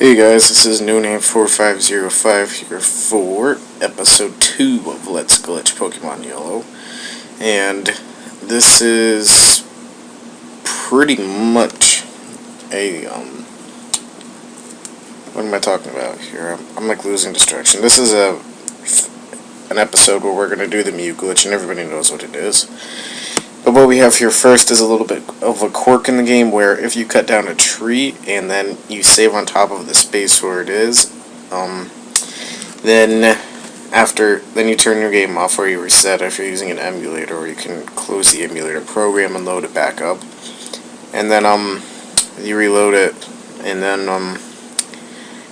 Hey guys, this is NoName4505 here for episode 2 of Let's Glitch Pokemon Yellow. And this is pretty much a, what am I talking about here? I'm like losing distraction. This is an episode where we're going to do the Mew glitch and everybody knows what it is. But what we have here first is a little bit of a quirk in the game where if you cut down a tree and then you save on top of the space where it is, then you turn your game off or you reset if you're using an emulator, or you can close the emulator program and load it back up. And then you reload it and then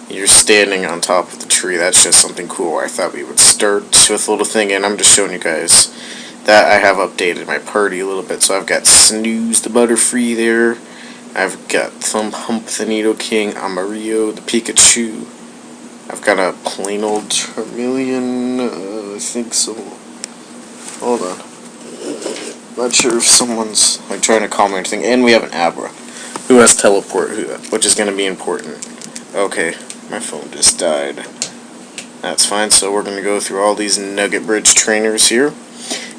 you're standing on top of the tree. That's just something cool. I thought we would start with a little thing, and I'm just showing you guys that I have updated my party a little bit. So I've got Snooze the Butterfree there. I've got Thump Hump the Nidoking, Amarillo the Pikachu. I've got a plain old Charmeleon, I think so. Hold on. Not sure if someone's like trying to call me or anything. And we have an Abra who has Teleport, which is going to be important. Okay, my phone just died. That's fine. So we're going to go through all these Nugget Bridge trainers here.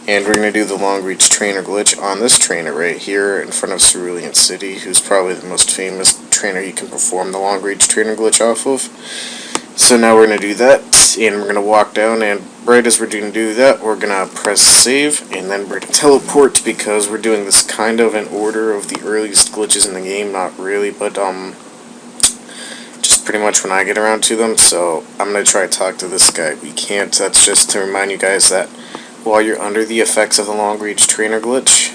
And we're going to do the long reach trainer glitch on this trainer right here in front of Cerulean City, who's probably the most famous trainer you can perform the long reach trainer glitch off of. So now we're going to do that, and we're going to walk down, and right as we're going to do that, we're going to press save, and then we're going to teleport, because we're doing this kind of in order of the earliest glitches in the game. Not really, but just pretty much when I get around to them. So I'm going to try to talk to this guy. We can't. That's just to remind you guys that while you're under the effects of the long reach trainer glitch,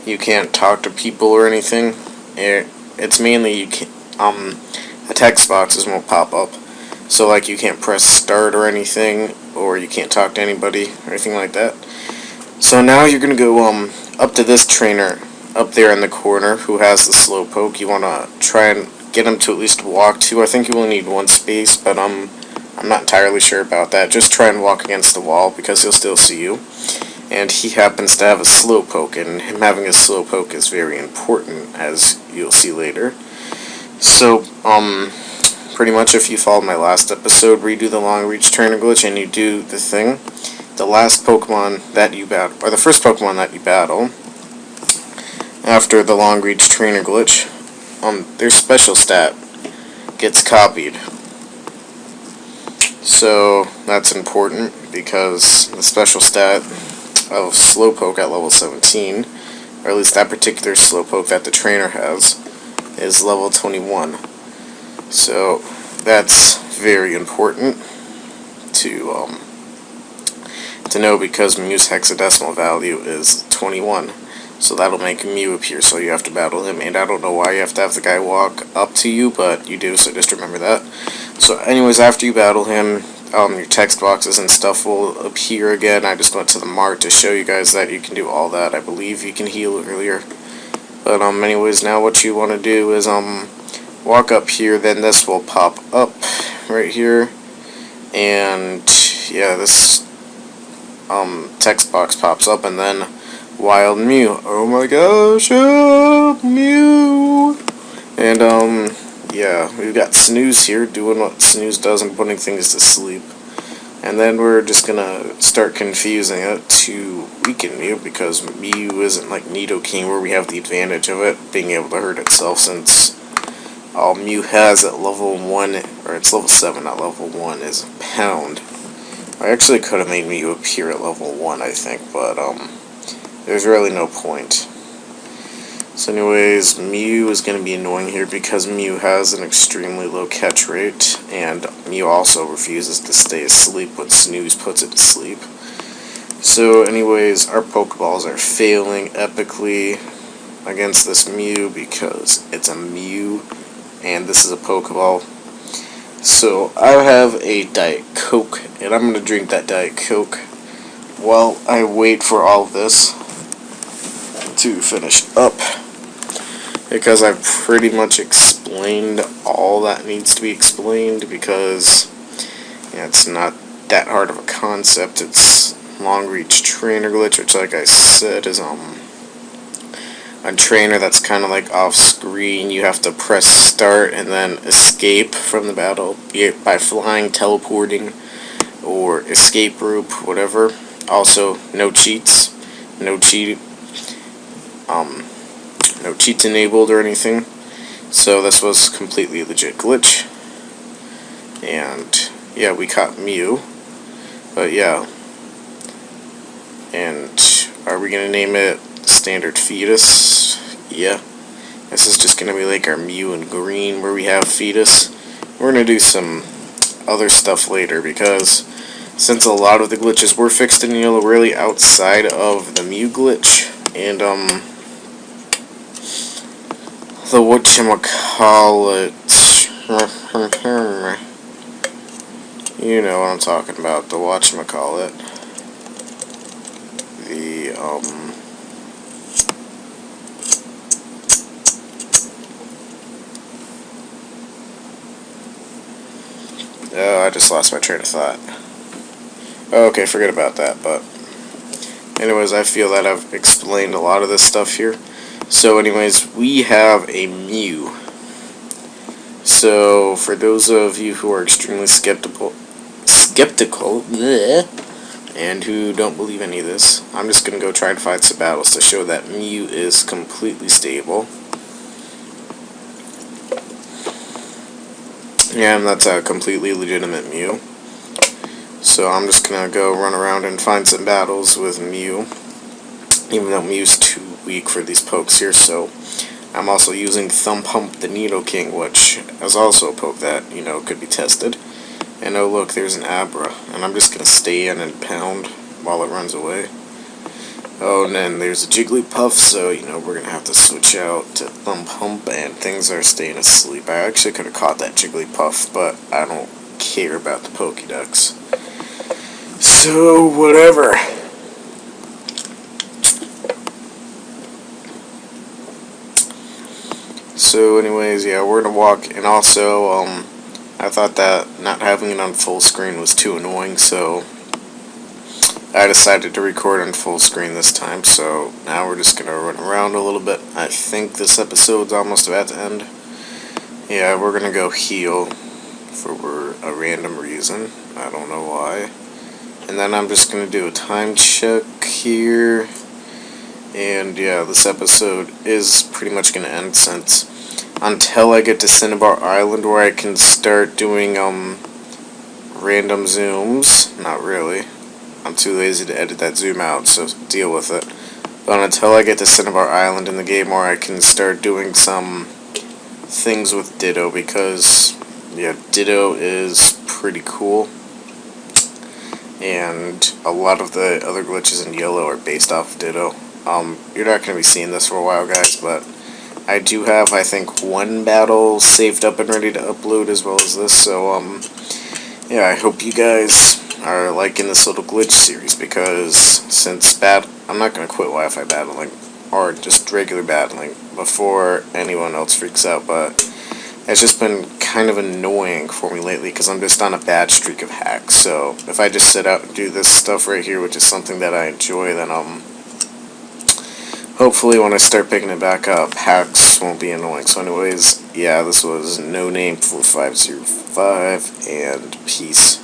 you can't talk to people or anything. It's mainly you can't, the text boxes won't pop up, so like you can't press start or anything, or you can't talk to anybody or anything like that. So now you're gonna go up to this trainer up there in the corner who has the Slowpoke. You wanna try and get him to at least walk to. I think you only need one space, but I'm not entirely sure about that. Just try and walk against the wall, because he'll still see you. And he happens to have a Slowpoke, and him having a Slowpoke is very important, as you'll see later. So, pretty much if you followed my last episode where you do the long reach trainer glitch and you do the thing, the last Pokemon that you battle, or the first Pokemon that you battle after the long reach trainer glitch, their special stat gets copied. So that's important, because the special stat of Slowpoke at level 17, or at least that particular Slowpoke that the trainer has, is level 21. So that's very important to know, because Mew's hexadecimal value is 21. So that'll make Mew appear, so you have to battle him, and I don't know why you have to have the guy walk up to you, but you do, so just remember that. So anyways, after you battle him, your text boxes and stuff will appear again. I just went to the mart to show you guys that you can do all that. I believe you can heal earlier. But anyways, now what you want to do is walk up here, then this will pop up right here. And yeah, this text box pops up, and then Wild Mew. Oh my gosh, oh, Mew! And yeah, we've got Snooze here doing what Snooze does and putting things to sleep. And then we're just gonna start confusing it to weaken Mew, because Mew isn't like Nidoking where we have the advantage of it being able to hurt itself, since all Mew has at level 1, or it's level 7, not level 1, is a Pound. I actually could have made Mew appear at level 1, I think, but there's really no point. So anyways, Mew is going to be annoying here, because Mew has an extremely low catch rate, and Mew also refuses to stay asleep when Snooze puts it to sleep. So anyways, our Pokeballs are failing epically against this Mew, because it's a Mew, and this is a Pokeball. So I have a Diet Coke, and I'm going to drink that Diet Coke while I wait for all of this to finish up, because I've pretty much explained all that needs to be explained, because yeah, it's not that hard of a concept. It's long reach trainer glitch, which like I said is a a trainer that's kind of like off screen. You have to press start and then escape from the battle, be it by flying, teleporting, or escape rope, whatever. Also, no cheats, no no cheats enabled or anything. So this was completely legit glitch. And yeah, we caught Mew. But yeah. And are we gonna name it Standard Fetus? Yeah. This is just gonna be like our Mew in green where we have Fetus. We're gonna do some other stuff later because since a lot of the glitches were fixed in yellow, really outside of the Mew glitch and the whatchamacallit, you know what I'm talking about, the whatchamacallit, the oh, I just lost my train of thought. Okay, forget about that, but anyways, I feel that I've explained a lot of this stuff here. So anyways, we have a Mew. So for those of you who are extremely skeptical bleh, and who don't believe any of this, I'm just going to go try and fight some battles to show that Mew is completely stable. Yeah, and that's a completely legitimate Mew. So I'm just going to go run around and find some battles with Mew, even though Mew's too weak for these pokes here. So I'm also using Thumb Pump the Nidoking, which is also a poke that, you know, could be tested. And oh look, there's an Abra, and I'm just going to stay in and pound while it runs away. Oh, and then there's a Jigglypuff, so, you know, we're going to have to switch out to Thumb Pump, and things are staying asleep. I actually could have caught that Jigglypuff, but I don't care about the Pokédex. So, whatever. So, anyways, yeah, we're gonna walk, and also, I thought that not having it on full screen was too annoying, so I decided to record on full screen this time, so now we're just gonna run around a little bit. I think this episode's almost about to end. Yeah, we're gonna go heal for a random reason. I don't know why. And then I'm just going to do a time check here. And yeah, this episode is pretty much going to end since until I get to Cinnabar Island where I can start doing random zooms. Not really. I'm too lazy to edit that zoom out, so deal with it. But until I get to Cinnabar Island in the game where I can start doing some things with Ditto, because yeah, Ditto is pretty cool. And a lot of the other glitches in yellow are based off of Ditto. You're not going to be seeing this for a while, guys, but I do have, I think, one battle saved up and ready to upload as well as this, so, yeah, I hope you guys are liking this little glitch series, because since I'm not going to quit Wi-Fi battling, or just regular battling, before anyone else freaks out, but it's just been kind of annoying for me lately because I'm just on a bad streak of hacks. So if I just sit out and do this stuff right here, which is something that I enjoy, then hopefully when I start picking it back up, hacks won't be annoying. So anyways, yeah, this was No Name 4505, and peace.